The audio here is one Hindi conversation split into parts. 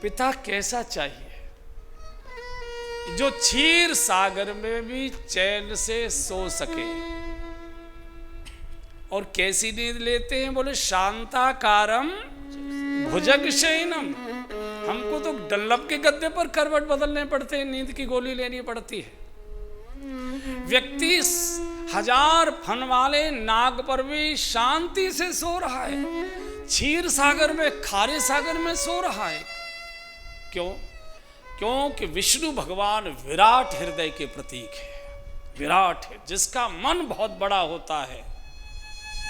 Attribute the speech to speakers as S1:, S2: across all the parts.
S1: पिता कैसा चाहिए जो क्षीर सागर में भी चैन से सो सके। और कैसी नींद लेते हैं? बोले शांताकारम भुजग शयनम। हमको तो डल्लब के गद्दे पर करवट बदलने पड़ते हैं, नींद की गोली लेनी पड़ती है। व्यक्ति 1000 फन वाले नाग पर भी शांति से सो रहा है, क्षीर सागर में, खारे सागर में सो रहा है। क्यों? क्योंकि विष्णु भगवान विराट हृदय के प्रतीक है। विराट है, जिसका मन बहुत बड़ा होता है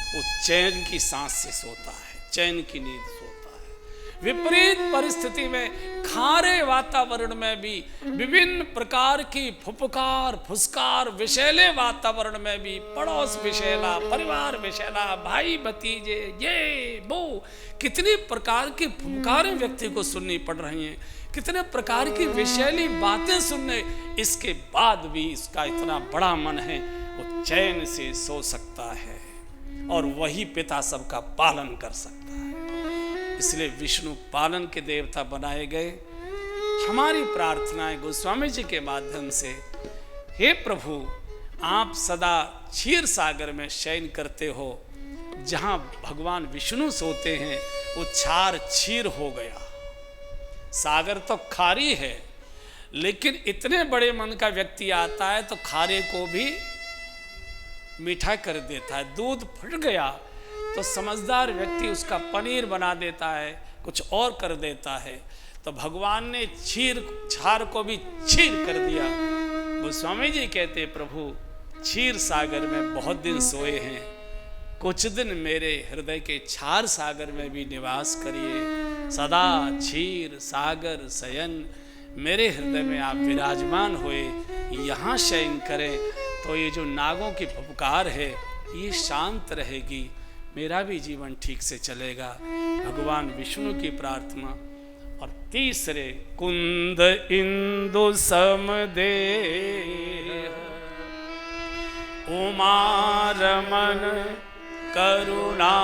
S1: वो चैन की सांस से सोता है, चैन की नींद सोता है। विपरीत परिस्थिति में, खारे वातावरण में भी, विभिन्न प्रकार की फुफकार फुसकार विषैले वातावरण में भी, पड़ोस विषैला, परिवार विषैला, भाई भतीजे, ये वो, कितनी प्रकार की फुफकारें व्यक्ति को सुननी पड़ रही हैं, कितने प्रकार की विषैली बातें सुनने, इसके बाद भी इसका इतना बड़ा मन है, वो चैन से सो सकता है। और वही पिता सबका पालन कर सकता है। इसलिए विष्णु पालन के देवता बनाए गए। हमारी प्रार्थनाएं गोस्वामी जी के माध्यम से, हे प्रभु, आप सदा क्षीर सागर में शयन करते हो। जहां भगवान विष्णु सोते हैं वो क्षार क्षीर हो गया। सागर तो खारी है, लेकिन इतने बड़े मन का व्यक्ति आता है तो खारे को भी मीठा कर देता है। दूध फट गया तो समझदार व्यक्ति उसका पनीर बना देता है, कुछ और कर देता है। तो भगवान ने क्षार को भी क्षीर कर दिया। गोस्वामी जी कहते, प्रभु क्षीर सागर में बहुत दिन सोए हैं, कुछ दिन मेरे हृदय के क्षार सागर में भी निवास करिए। सदा क्षीर सागर शयन, मेरे हृदय में आप विराजमान हुए, यहाँ शयन करें तो ये जो नागों की फुफकार है ये शांत रहेगी, मेरा भी जीवन ठीक से चलेगा। भगवान विष्णु की प्रार्थना। और तीसरे, कुंद इंदु समदे उमा रमन करुणा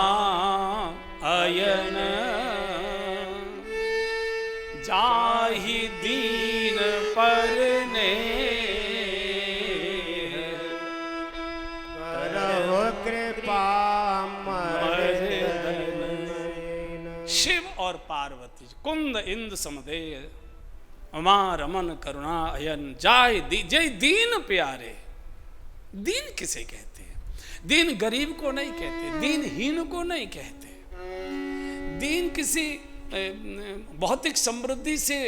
S1: अयन, जाहि दीन परने
S2: कृपा।
S1: शिव और पार्वती, कुंद इंद समदेय उमा रमन करुणा अयन, जय दीन प्यारे। दीन किसे कहते हैं? दीन गरीब को नहीं कहते, दीनहीन को नहीं कहते। दीन किसी भौतिक समृद्धि से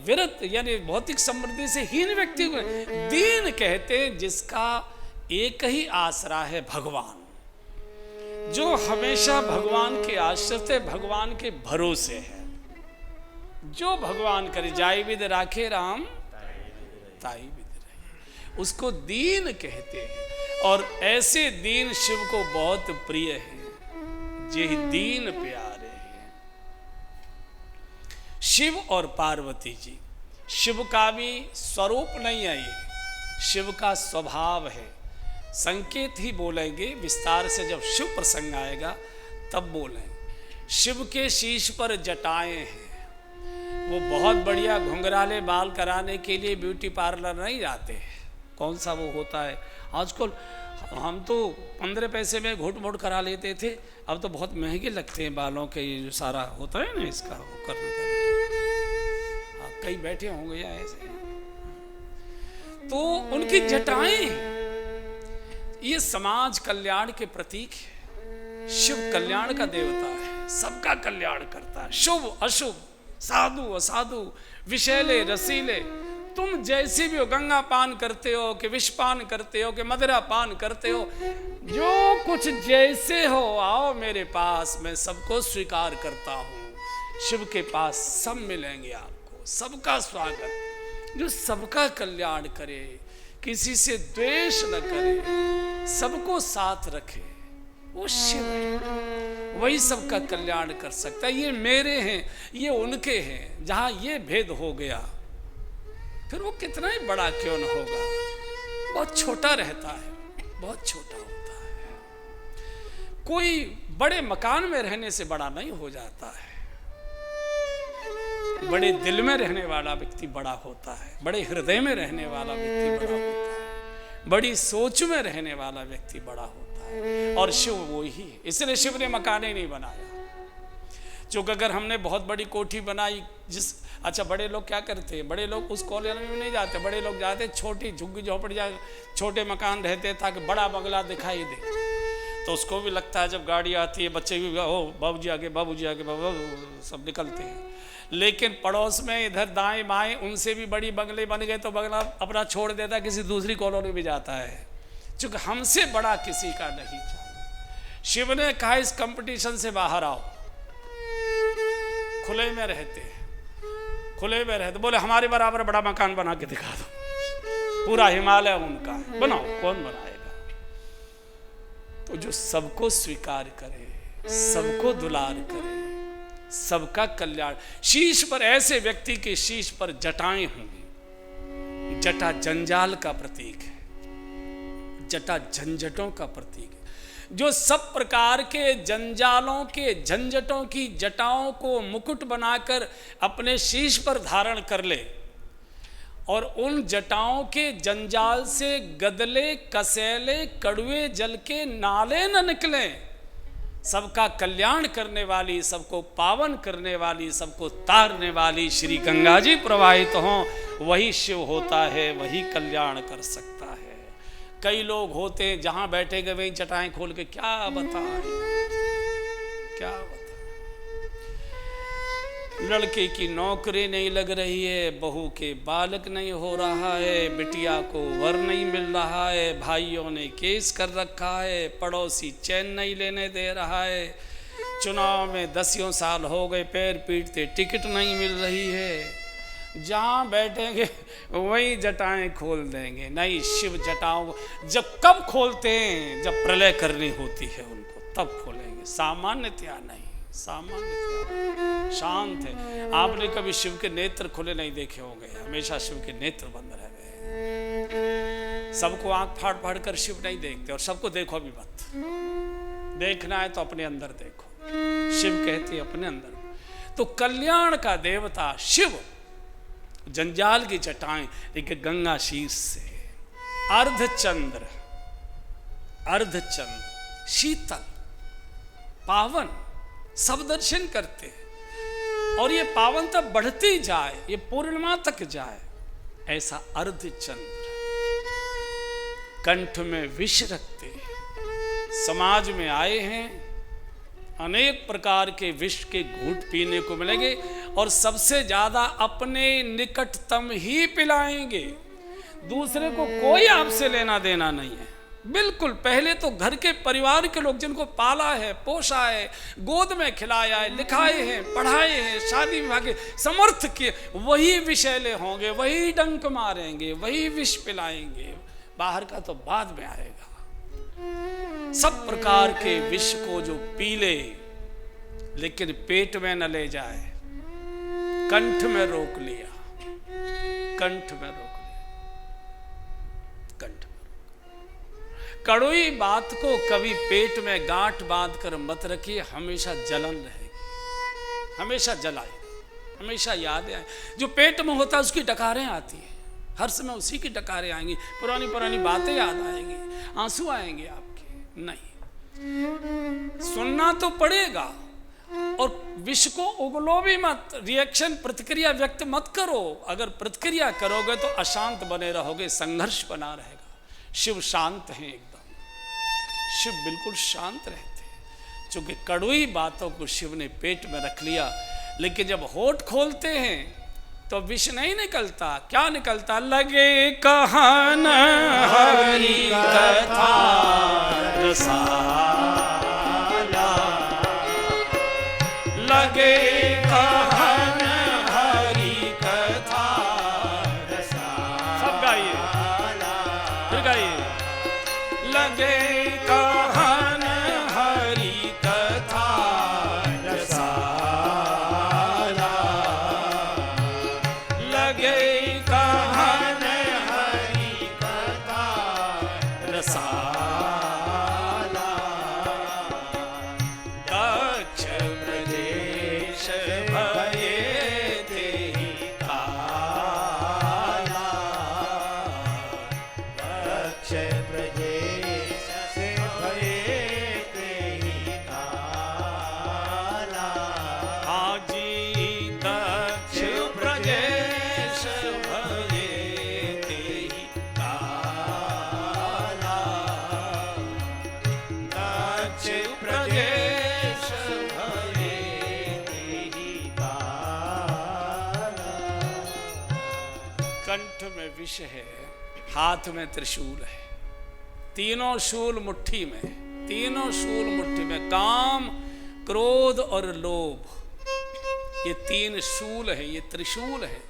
S1: विरत, यानी भौतिक समृद्धि से हीन व्यक्ति को दीन कहते हैं जिसका एक ही आसरा है भगवान, जो हमेशा भगवान के आश्रित है, भगवान के भरोसे है। जो भगवान करे, जाई विद राखे राम ताई विद रहे, उसको दीन कहते हैं। और ऐसे दीन शिव को बहुत प्रिय है, जे दीन प्यारे हैं। शिव और पार्वती जी, शिव का भी स्वरूप नहीं है, ये शिव का स्वभाव है। संकेत ही बोलेंगे, विस्तार से जब शिव प्रसंग आएगा तब बोलेंगे। शिव के शीश पर जटाएं हैं। वो बहुत बढ़िया घुंघराले बाल कराने के लिए ब्यूटी पार्लर नहीं जाते हैं। कौन सा वो होता है आजकल, हम तो 15 पैसे में घोट मोट करा लेते थे, अब तो बहुत महंगे लगते हैं बालों के। ये जो सारा होता है ना, इसका वो करने का, आप कई बैठे होंगे या ऐसे, तो उनकी जटाएं ये समाज कल्याण के प्रतीक है। शिव कल्याण का देवता है, सबका कल्याण करता है। शुभ अशुभ, साधु असाधु, विषैले रसीले, तुम जैसे भी हो, गंगा पान करते हो कि विष पान करते हो कि मदिरा पान करते हो, जो कुछ जैसे हो, आओ मेरे पास, मैं सबको स्वीकार करता हूँ। शिव के पास सब मिलेंगे आपको, सबका स्वागत, जो सबका कल्याण करे, किसी से द्वेष न करे, सबको साथ रखे, वो शिव है। वही सबका कल्याण कर सकता है। ये मेरे हैं, ये उनके हैं, जहां ये भेद हो गया फिर वो कितना ही बड़ा क्यों न होगा, बहुत छोटा रहता है, बहुत छोटा होता है। कोई बड़े मकान में रहने से बड़ा नहीं हो जाता है। बड़े दिल में रहने वाला व्यक्ति बड़ा होता है, बड़े हृदय में रहने वाला व्यक्ति बड़ा होता है, बड़ी सोच में रहने वाला व्यक्ति बड़ा होता है। और शिव वो ही है, इसलिए शिव ने मकाने नहीं बनाया। क्योंकि अगर हमने बहुत बड़ी कोठी बनाई, अच्छा बड़े लोग क्या करते हैं, बड़े लोग उस कॉलोनी में नहीं जाते, बड़े लोग जाते छोटी झुग्गी झोपड़ी जा छोटे मकान रहते ताकि बड़ा बंगला दिखाई दे। तो उसको भी लगता है जब गाड़ी आती है, बच्चे भी ओ बाबूजी आगे बाबूजी आगे बाबू सब निकलते हैं। लेकिन पड़ोस में इधर दाएं बाएं उनसे भी बड़ी बंगले बन गए तो बंगला अपना छोड़ देता, किसी दूसरी कॉलोनी में जाता है, क्योंकि हमसे बड़ा किसी का नहीं चाहिए। शिव ने कहा इस कंपटीशन से बाहर आओ, खुले में रहते, खुले में रहते, बोले हमारे बराबर बड़ा मकान बना के दिखा दो, पूरा हिमालय उनका है, बनाओ, कौन बनाएगा। तो जो सबको स्वीकार करे, सबको दुलार करे, सबका कल्याण, शीश पर ऐसे व्यक्ति के शीश पर जटाएं होंगी। जटा जंजाल का प्रतीक है, जटा झंझटों का प्रतीक है। जो सब प्रकार के जंजालों के झंझटों की जटाओं को मुकुट बनाकर अपने शीश पर धारण कर ले और उन जटाओं के जंजाल से गदले कसैले कड़वे जल के नाले न निकले, सबका कल्याण करने वाली, सबको पावन करने वाली, सबको तारने वाली श्री गंगा जी प्रवाहित हों, वही शिव होता है, वही कल्याण कर सकता है। कई लोग होते हैं जहां बैठेंगे वहीं चटाएं खोल के क्या बताएं, क्या बताएं। लड़के की नौकरी नहीं लग रही है, बहू के बालक नहीं हो रहा है, बिटिया को वर नहीं मिल रहा है, भाइयों ने केस कर रखा है, पड़ोसी चैन नहीं लेने दे रहा है, चुनाव में 10 साल हो गए पैर पीटते टिकट नहीं मिल रही है। जहाँ बैठेंगे वही जटाएं खोल देंगे। नहीं, शिव जटाओं जब कब खोलते हैं, जब प्रलय करनी होती है उनको, तब खोलेंगे, सामान्यतया नहीं, सामान्यतया शांत है। आपने कभी शिव के नेत्र खुले नहीं देखे होंगे, हमेशा शिव के नेत्र बंद रह गए। सबको आंख फाड़ फाड़ कर शिव नहीं देखते, और सबको देखो भी मत, देखना है तो अपने अंदर देखो, शिव कहते हैं अपने अंदर। तो कल्याण का देवता शिव, जंजाल की जटाएं, एक गंगा शीर्ष से, अर्धचंद्र, अर्धचंद्र शीतल पावन, सब दर्शन करते हैं और ये पावन तब बढ़ती जाए, ये पूर्णिमा तक जाए, ऐसा अर्धचंद्र कंठ में विष रखते समाज में आए हैं। अनेक प्रकार के विष के घूंट पीने को मिलेंगे और सबसे ज्यादा अपने निकटतम ही पिलाएंगे, दूसरे को कोई आपसे लेना देना नहीं है। बिल्कुल पहले तो घर के परिवार के लोग जिनको पाला है, पोषा है, गोद में खिलाया है, लिखाए हैं, पढ़ाए हैं, शादी विवाह के समर्थ किए, वही विषैले होंगे, वही डंक मारेंगे, वही विष पिलाएंगे। बाहर का तो बाद में आएगा। सब प्रकार के विष को जो पी ले लेकिन पेट में न ले जाए, कंठ में रोक लिया, कंठ में रोक लिया, कंठ में। कड़वी बात को कभी पेट में गांठ बांध कर मत रखिए, हमेशा जलन रहेगी, हमेशा जलाएगी, हमेशा यादें आए। जो पेट में होता है उसकी डकारें आती है, हर समय उसी की डकारें आएंगी, पुरानी पुरानी बातें याद आएंगी, आंसू आएंगे आपके। नहीं, सुनना तो पड़ेगा और विष को उगलो भी मत, रिएक्शन प्रतिक्रिया व्यक्त मत करो। अगर प्रतिक्रिया करोगे तो अशांत बने रहोगे, संघर्ष बना रहेगा। शिव शांत हैं एकदम, शिव बिल्कुल शांत रहते हैं, क्योंकि कड़वी बातों को शिव ने पेट में रख लिया। लेकिन जब होठ खोलते हैं तो विष नहीं निकलता, क्या निकलता? लगे कहन हरि कथा रसाला, लगे कहन हरि कथा रसाला। सब गाइए, फिर गाइए। लगे कहन हरि कथा रसाला, लगे कहन हरि कथा रसाला। दक्ष प्रदेश भये थे में विष है, हाथ में त्रिशूल है। तीनों शूल मुट्ठी में, तीनों शूल मुट्ठी में। काम, क्रोध और लोभ, ये तीन शूल है, ये त्रिशूल है।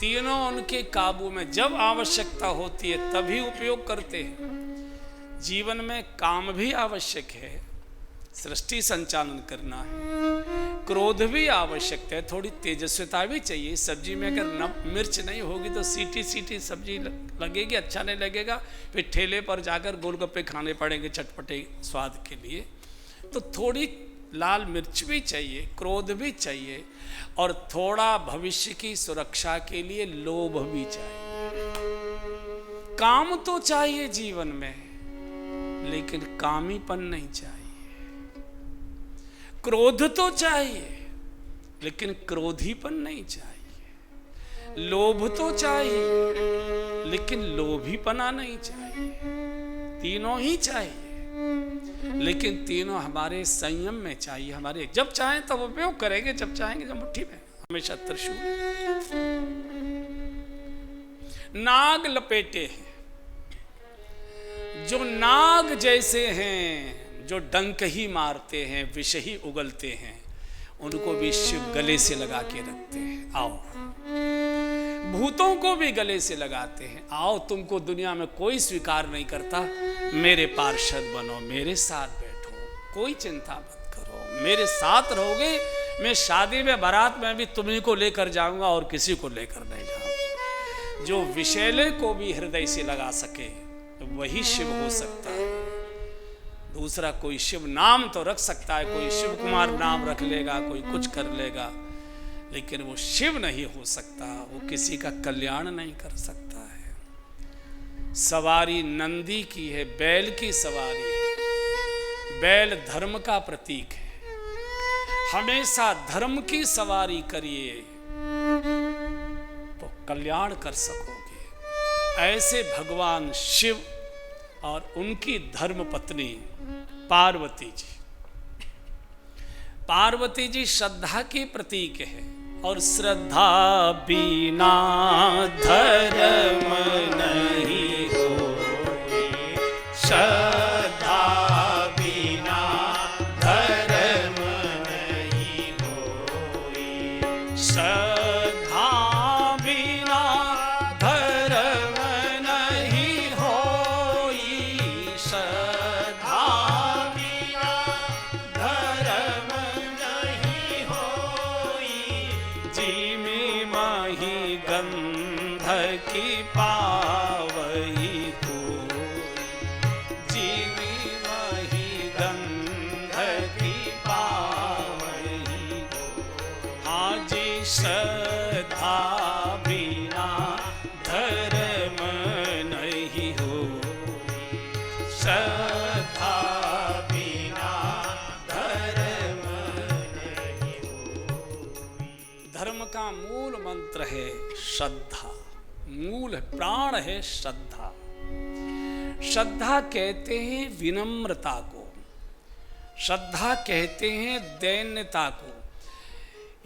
S1: तीनों उनके काबू में। जब आवश्यकता होती है तभी उपयोग करते हैं। जीवन में काम भी आवश्यक है, सृष्टि संचालन करना है। क्रोध भी आवश्यक है, थोड़ी तेजस्विता भी चाहिए। सब्जी में अगर मिर्च नहीं होगी तो सीटी सीटी सब्जी लगेगी, अच्छा नहीं लगेगा। फिर ठेले पर जाकर गोलगप्पे खाने पड़ेंगे चटपटे स्वाद के लिए। तो थोड़ी लाल मिर्च भी चाहिए, क्रोध भी चाहिए, और थोड़ा भविष्य की सुरक्षा के लिए लोभ भी चाहिए। काम तो चाहिए जीवन में, लेकिन कामीपन नहीं चाहिए। क्रोध तो चाहिए, लेकिन क्रोधीपन नहीं चाहिए। लोभ तो चाहिए, लेकिन लोभीपना नहीं चाहिए। तीनों ही चाहिए, लेकिन तीनों हमारे संयम में चाहिए। हमारे जब चाहें तब उपयोग करेंगे, जब चाहेंगे जब मुट्ठी में। हमेशा त्रिशूल। नाग लपेटे हैं, जो नाग जैसे हैं, जो डंक ही मारते हैं, विष ही उगलते हैं, उनको भी शिव गले से लगा के रखते हैं। आओ, भूतों को भी गले से लगाते हैं। आओ, तुमको दुनिया में कोई स्वीकार नहीं करता, मेरे पार्षद बनो, मेरे साथ बैठो, कोई चिंता मत करो, मेरे साथ रहोगे। मैं शादी में बारात में भी तुम्ही को लेकर जाऊंगा और किसी को लेकर नहीं जाऊंगा। जो विषैले को भी हृदय से लगा सके वही शिव हो सकता है। दूसरा कोई शिव नाम तो रख सकता है, कोई शिव कुमार नाम रख लेगा, कोई कुछ कर लेगा, लेकिन वो शिव नहीं हो सकता। वो किसी का कल्याण नहीं कर सकता है। सवारी नंदी की है, बैल की सवारी है। बैल धर्म का प्रतीक है। हमेशा धर्म की सवारी करिए तो कल्याण कर सकोगे। ऐसे भगवान शिव और उनकी धर्म पत्नी पार्वती जी। पार्वती जी श्रद्धा की प्रतीक है, और श्रद्धा बिना धर्म नहीं होती। श्रद्धा बिना धर्म नहीं होती। श्रद्धा बिना धर्म नहीं होई। श्रद्धा बिना धर्म नहीं होई। जिमी माही गंध की पावई को। जिमी माही गंध की पावई को। हाजी श्रद्धा बिना धर्म नहीं हो। श्रद्धा बिना धर्म नहीं हो। धर्म का मूल मंत्र है श्रद्धा। मूल है, प्राण है श्रद्धा। श्रद्धा कहते हैं विनम्रता को। श्रद्धा कहते हैं दैन्यता को।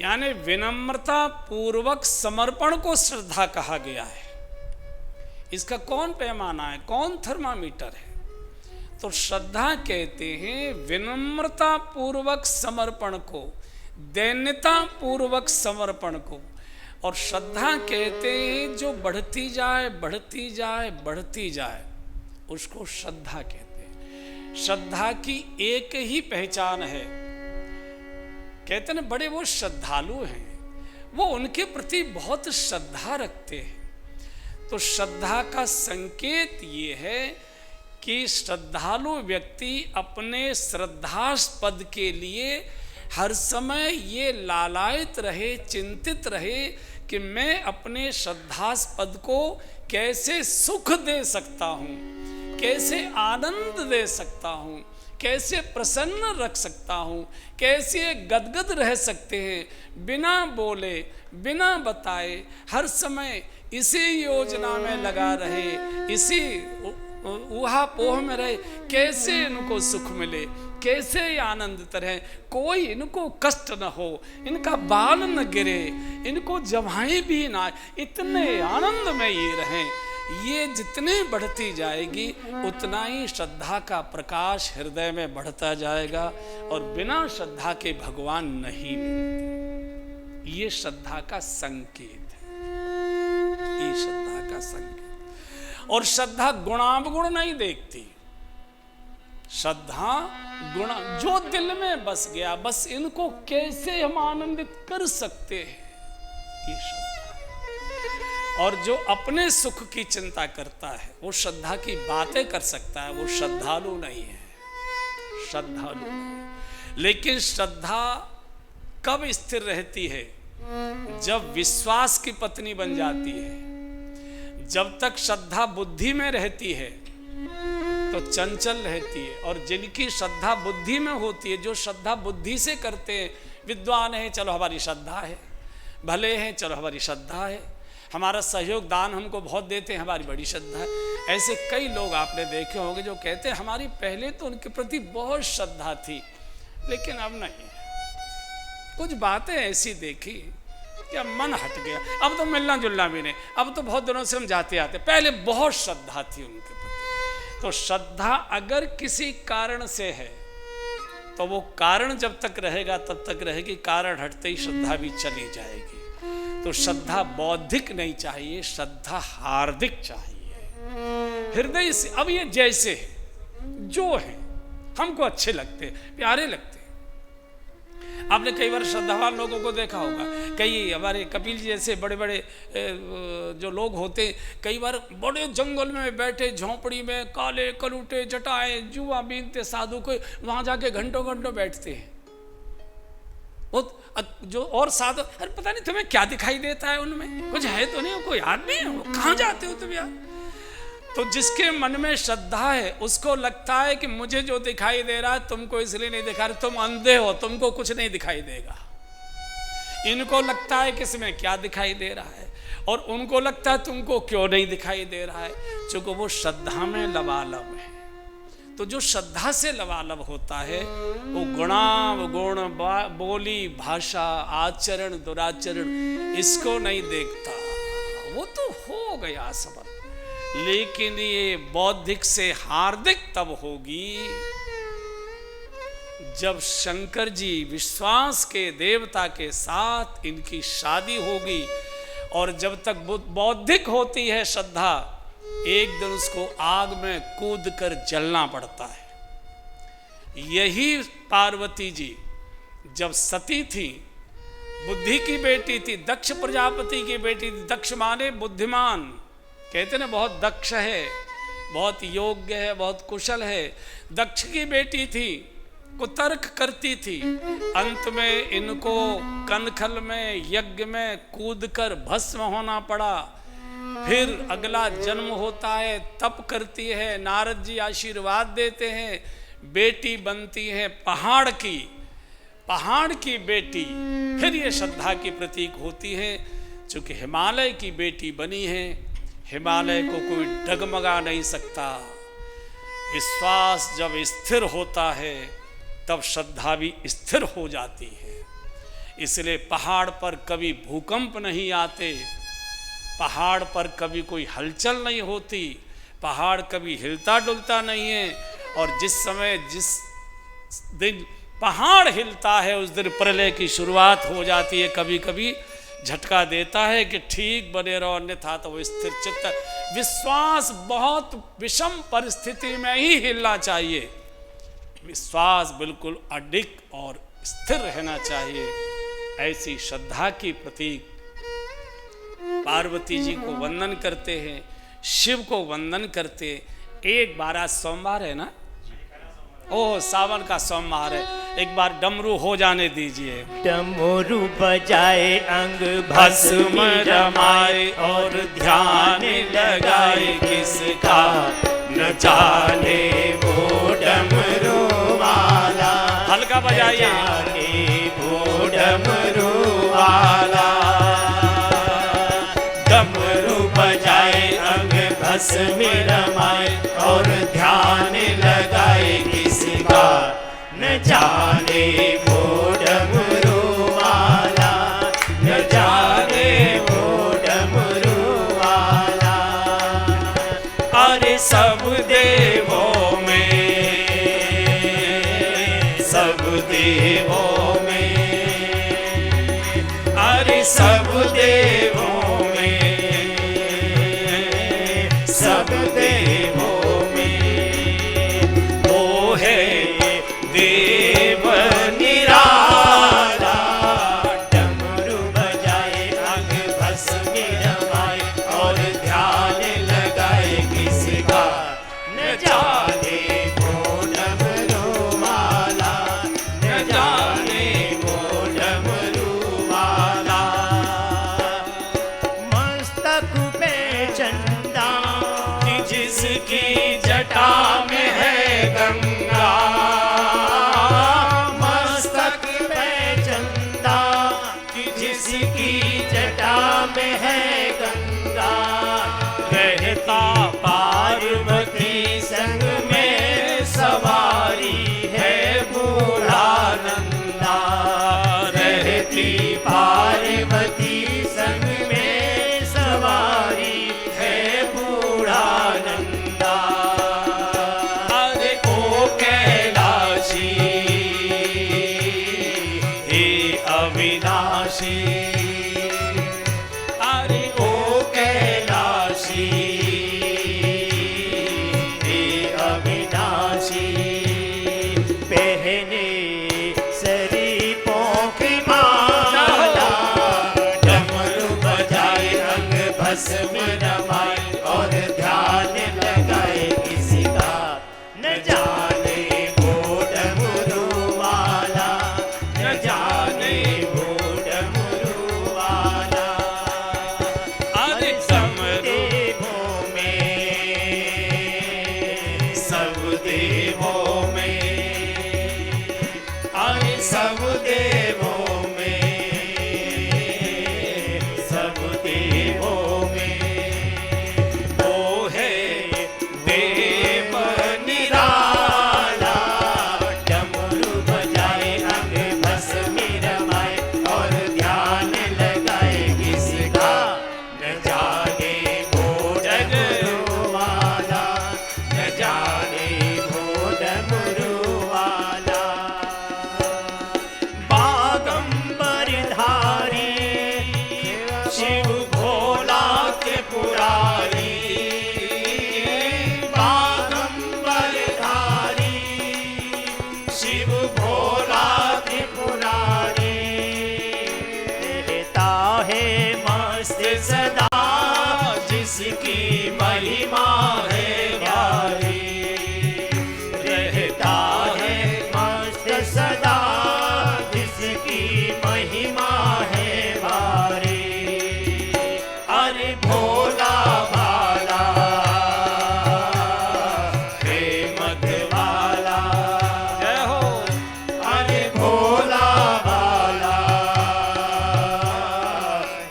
S1: यानी विनम्रता पूर्वक समर्पण को श्रद्धा कहा गया है। इसका कौन पैमाना है, कौन थर्मामीटर है? तो श्रद्धा कहते हैं विनम्रता पूर्वक समर्पण को, दैन्यता पूर्वक समर्पण को। और श्रद्धा कहते हैं जो बढ़ती जाए, बढ़ती जाए, बढ़ती जाए, उसको श्रद्धा कहते हैं। श्रद्धा की एक ही पहचान है। कहते हैं बड़े वो श्रद्धालु हैं, वो उनके प्रति बहुत श्रद्धा रखते हैं। तो श्रद्धा का संकेत ये है कि श्रद्धालु व्यक्ति अपने श्रद्धास्पद के लिए हर समय ये लालायित रहे, चिंतित रहे कि मैं अपने श्रद्धास्पद को कैसे सुख दे सकता हूँ, कैसे आनंद दे सकता हूँ, कैसे प्रसन्न रख सकता हूँ, कैसे गदगद रह सकते हैं बिना बोले, बिना बताए। हर समय इसी योजना में लगा रहे, इसी ऊहा पोह में रहे, कैसे इनको सुख मिले, कैसे ये आनंदित रहे, कोई इनको कष्ट न हो, इनका बाल न गिरे, इनको जवाई भी ना, इतने आनंद में ये रहें। ये जितनी बढ़ती जाएगी उतना ही श्रद्धा का प्रकाश हृदय में बढ़ता जाएगा, और बिना श्रद्धा के भगवान नहीं मिलते। ये श्रद्धा का संकेत है, ये श्रद्धा का संकेत। और श्रद्धा गुणावगुण नहीं देखती, श्रद्धा गुण जो दिल में बस गया, बस इनको कैसे हम आनंदित कर सकते हैं, ये श्रद्धा है। और जो अपने सुख की चिंता करता है वो श्रद्धा की बातें कर सकता है, वो श्रद्धालु नहीं है, श्रद्धालु नहीं। लेकिन श्रद्धा कब स्थिर रहती है? जब विश्वास की पत्नी बन जाती है। जब तक श्रद्धा बुद्धि में रहती है तो चंचल रहती है, और जिनकी श्रद्धा बुद्धि में होती है, जो श्रद्धा बुद्धि से करते हैं, विद्वान है चलो हमारी श्रद्धा है, भले हैं चलो हमारी श्रद्धा है, हमारा सहयोग दान हमको बहुत देते हैं, हमारी बड़ी श्रद्धा है। ऐसे कई लोग आपने देखे होंगे जो कहते हैं हमारी पहले तो उनके प्रति बहुत श्रद्धा थी लेकिन अब नहीं। कुछ बातें ऐसी देखी कि अब मन हट गया, अब तो मिलना जुलना भी नहीं, अब तो बहुत दिनों से हम जाते आते, पहले बहुत श्रद्धा थी उनके प्रति। तो श्रद्धा अगर किसी कारण से है तो वो कारण जब तक रहेगा तब तक रहेगी, कारण हटते ही श्रद्धा भी चली जाएगी। तो श्रद्धा बौद्धिक नहीं चाहिए, श्रद्धा हार्दिक चाहिए, हृदय से। अब ये जैसे है जो है हमको अच्छे लगते, प्यारे लगते। आपने कई बार श्रद्धावान लोगों को देखा होगा, कई हमारे कपिल जी जैसे बड़े बड़े जो लोग होते, कई बार बड़े जंगल में बैठे झोंपड़ी में, काले कलूटे जटाए जुआ बीनते साधु को, वहां जाके घंटों घंटों बैठते हैं। वो जो और साधु, अरे पता नहीं तुम्हें क्या दिखाई देता है उनमें, कुछ है तो नहीं, कोई याद नहीं है, वो कहाँ जाते हो तुम यार। तो जिसके मन में श्रद्धा है उसको लगता है कि मुझे जो दिखाई दे रहा है तुमको इसलिए नहीं दिखा रहा, तुम अंधे हो, तुमको कुछ नहीं दिखाई देगा। इनको लगता है कि इसमें क्या दिखाई दे रहा है, और उनको लगता है तुमको क्यों नहीं दिखाई दे रहा है, क्योंकि वो श्रद्धा में लबालब है। तो जो श्रद्धा से लबालब होता है वो गुणावगुण, बोली भाषा, आचरण दुराचरण इसको नहीं देखता, वो तो हो गया समझ। लेकिन ये बौद्धिक से हार्दिक तब होगी जब शंकर जी विश्वास के देवता के साथ इनकी शादी होगी। और जब तक बौद्धिक होती है श्रद्धा, एक दिन उसको आग में कूद कर जलना पड़ता है। यही पार्वती जी जब सती थी, बुद्धि की बेटी थी, दक्ष प्रजापति की बेटी थी। दक्ष माने बुद्धिमान, कहते ना बहुत दक्ष है, बहुत योग्य है, बहुत कुशल है। दक्ष की बेटी थी, कुतर्क करती थी। अंत में इनको कनखल में यज्ञ में कूदकर भस्म होना पड़ा। फिर अगला जन्म होता है, तप करती है, नारद जी आशीर्वाद देते हैं, बेटी बनती है पहाड़ की बेटी। फिर ये श्रद्धा की प्रतीक होती है, चूंकि हिमालय की बेटी बनी है। हिमालय को कोई डगमगा नहीं सकता। विश्वास जब स्थिर होता है तब श्रद्धा भी स्थिर हो जाती है। इसलिए पहाड़ पर कभी भूकंप नहीं आते, पहाड़ पर कभी कोई हलचल नहीं होती, पहाड़ कभी हिलता डुलता नहीं है। और जिस समय जिस दिन पहाड़ हिलता है उस दिन प्रलय की शुरुआत हो जाती है। कभी कभी झटका देता है कि ठीक बने रहो, अन्यथा तो वो स्थिर चित्त। विश्वास बहुत विषम परिस्थिति में ही हिलना चाहिए, विश्वास बिल्कुल अडिग और स्थिर रहना चाहिए। ऐसी श्रद्धा की प्रतीक पार्वती जी को वंदन करते हैं, शिव को वंदन करते। एक बार आज सोमवार है ना, ओह सावन का सोमवार है, एक बार डमरू हो जाने दीजिए।
S2: डमरू बजाए अंग भस्म रमाए और ध्यान लगाए किसका न जाने वो डमरू वाला।
S1: हल्का बजाइए,
S2: वो डमरू वाला। डमरू बजाए अंग भस्म रमाए और ध्यान लगाए किसका न जाने वो डमरू वाला, न जाने वो डमरू वाला। अरे सब देवों में, सब देवों में, अरे सब देवों में, सब देवों में वो है देव निराला। डमरू बजाए अंग भस्म रमाए और ध्यान लगाए किसका न जाने वो डमरू वाला, न जाने वो डमरू वाला। मस्तक पे चंदा जिसकी जटा में है गंगा, मस्तक पे चंदा जिसकी जटा में है गंगा। रहता पार्वती संग में सवारी है बूढ़ा नंदा, रहती पार्वती संग में सवारी है बूढ़ा नंदा। अरे ओ कैलाशी हे अविनाशी, अरे ओ कैलाशी हे अविनाशी। पहने शरीफों की माला, डमरू बजाए अंग भस्म रमाए और ध्यान लगाए किसका न जाने वो डमरू वाला, न जाने वो डमरू वाला। अरे सब देवों में, सब देवों में, अरे सब देवों में, सब देवों में वो है देव निराला। डमरू बजाए अंग भस्म रमाए और ध्यान लगाए किसका न जाने वो डमरू वाला, न जाने वो डमरू वाला। बागंबर धारी शिव भोला के पुरारी, बागंबर धारी शिव भोला के पुरारी। रहता है मस्त सदा जिसकी महिमा है प्यारी, रहता है मस्त सदा जिसकी महिमा है भारी। अरे भोला भाला हे मत वाला, जय हो। अरे भोला भाला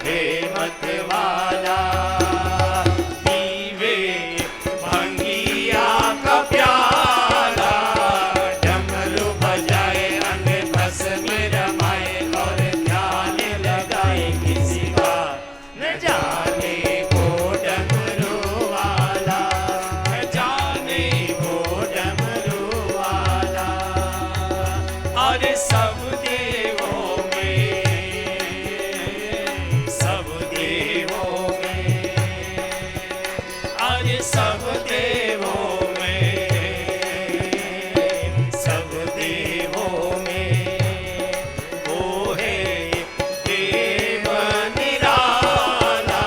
S2: हे मत वाला। दीवे भंगिया का प्याला, डमरू बजाए अंग भस्म रमाए और ध्यान लगाए किसका न जाने वो डमरू वाला, न जाने वो डमरू वाला। अरे सब देवों में, सब देवों में, अरे सब देवों में, सब देवों में वो है देव निराला।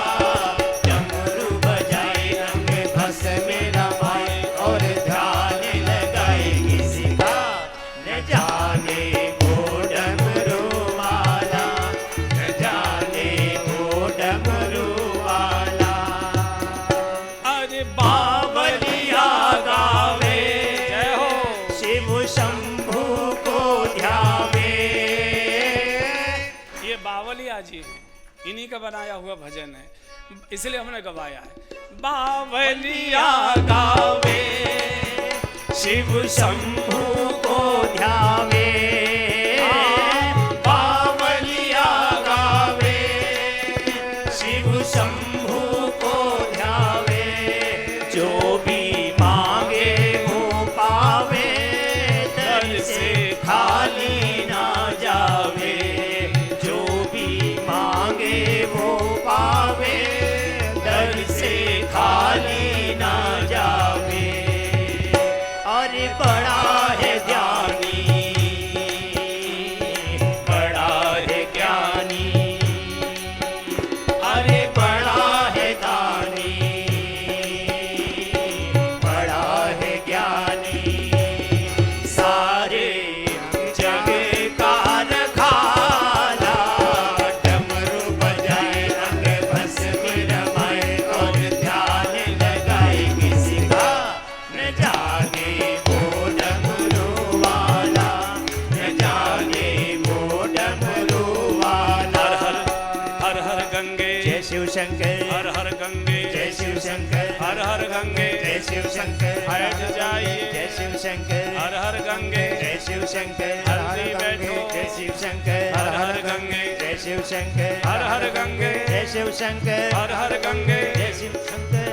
S2: डमरू बजाए अंग भस्म रमाए और ध्यान लगाए किसका न जाने वो डमरू वाला, न जाने वो डमरू वाला। अरे बावलिया गावे, जय हो। शिव शंभू को ध्यावे। ये बावलिया जी हैं, इन्हीं का बनाया हुआ भजन है।
S1: इसलिए हमने गवाया है। बावलिया गावे
S2: शिव शंभु को ध्यावे, बावलिया गावे शिव शंभु को ध्यावे, जो भी मांगे वो पावे, दर से खाली ना जावे, जो भी मांगे वो पावे, दर से खाली ना जावे। अरे बड़ा है ज्ञानी, बड़ा है ज्ञानी, अरे बड़ा है दानी, बड़ा है ज्ञानी, सारे जग का रखाला, डमरू बजाए रंग भस्म रमाए, और ध्यान लगाए किसी का न जागे वो डमरू वाला, न जागे वो डमरू वाला।
S1: हर हर गंगे,
S2: जय शिव शंकर,
S1: हर हर गंगे,
S2: जय शिव शंकर,
S1: हर हर गंगे,
S2: जय शिव शंकर,
S1: बैठ जाइए,
S2: जय शिव शंकर,
S1: हर हर गंगे,
S2: जय शिव शंकर, हर हर गंगे, जय शिव शंकर,
S1: हर हर गंगे,
S2: जय शिव शंकर,
S1: हर हर गंगे,
S2: जय शिव शंकर,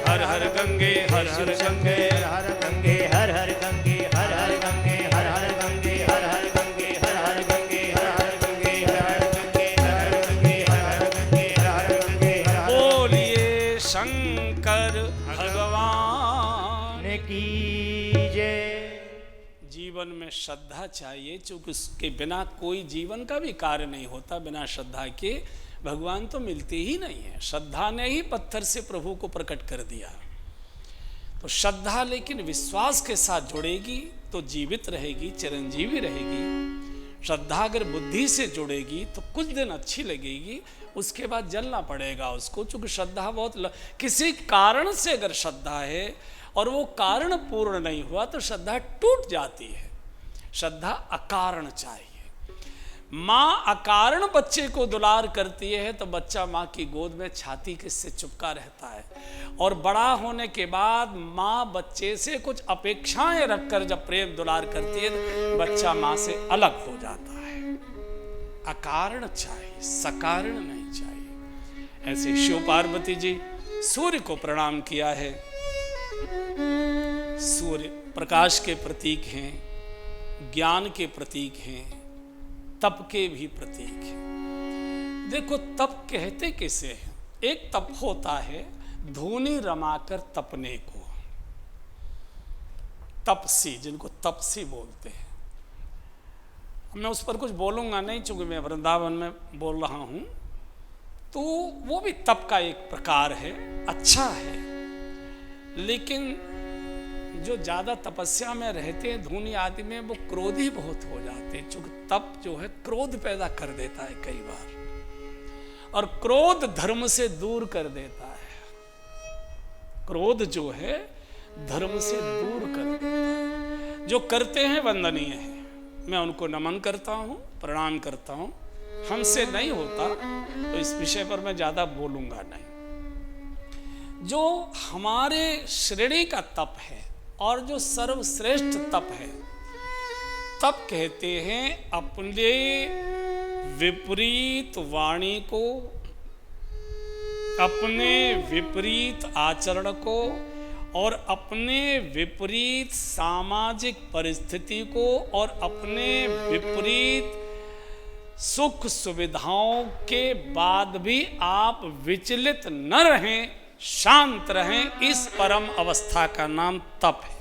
S1: हर हर गंगे,
S2: जय शिव शंकर,
S1: हर हर गंगे, हर हर गंगे,
S2: हर हर गंगे, हर हर गंगे, हर हर गंगे, हर हर गंगे, हर हर गंगे, हर हर गंगे, हर हर गंगे, हर हर गंगे, हर हर गंगे, हर हर गंगे, हर हर गंगे, हर हर
S1: बोलिए शंकर भगवान
S2: की जय।
S1: जीवन में श्रद्धा चाहिए, क्योंकि उसके बिना कोई जीवन का भी कार्य नहीं होता। बिना श्रद्धा के भगवान तो मिलते ही नहीं है। श्रद्धा ने ही पत्थर से प्रभु को प्रकट कर दिया। तो श्रद्धा लेकिन विश्वास के साथ जुड़ेगी तो जीवित रहेगी, चिरंजीवी रहेगी। श्रद्धा अगर बुद्धि से जुड़ेगी तो कुछ दिन अच्छी लगेगी, उसके बाद जलना पड़ेगा उसको, क्योंकि श्रद्धा बहुत किसी कारण से अगर श्रद्धा है और वो कारण पूर्ण नहीं हुआ तो श्रद्धा टूट जाती है। श्रद्धा अकारण चाहिए। माँ अकारण बच्चे को दुलार करती है तो बच्चा माँ की गोद में छाती से चिपका रहता है, और बड़ा होने के बाद माँ बच्चे से कुछ अपेक्षाएं रखकर जब प्रेम दुलार करती है तो बच्चा माँ से अलग हो जाता है। अकारण चाहिए, सकारण नहीं चाहिए। ऐसे शिव पार्वती जी सूर्य को प्रणाम किया है। सूर्य प्रकाश के प्रतीक हैं, ज्ञान के प्रतीक हैं, तप के भी प्रतीक हैं। देखो तप कहते किसे हैं? एक तप होता है धूनी रमाकर तपने को, तपसी, जिनको तपसी बोलते हैं। मैं उस पर कुछ बोलूंगा नहीं, चूंकि मैं वृंदावन में बोल रहा हूं, तो वो भी तप का एक प्रकार है, अच्छा है। लेकिन जो ज़्यादा तपस्या में रहते हैं धूनी आदि में, वो क्रोधी बहुत हो जाते हैं, क्योंकि तप जो है क्रोध पैदा कर देता है कई बार, और क्रोध धर्म से दूर कर देता है। क्रोध जो है धर्म से दूर कर देता है। जो करते हैं वंदनीय है, मैं उनको नमन करता हूँ, प्रणाम करता हूँ। हमसे नहीं होता तो इस विषय पर मैं ज़्यादा बोलूँगा नहीं। जो हमारे श्रेणी का तप है और जो सर्वश्रेष्ठ तप है, तप कहते हैं अपने विपरीत वाणी को, अपने विपरीत आचरण को और अपने विपरीत सामाजिक परिस्थिति को और अपने विपरीत सुख सुविधाओं के बाद भी आप विचलित न रहें, शांत रहें, इस परम अवस्था का नाम तप है।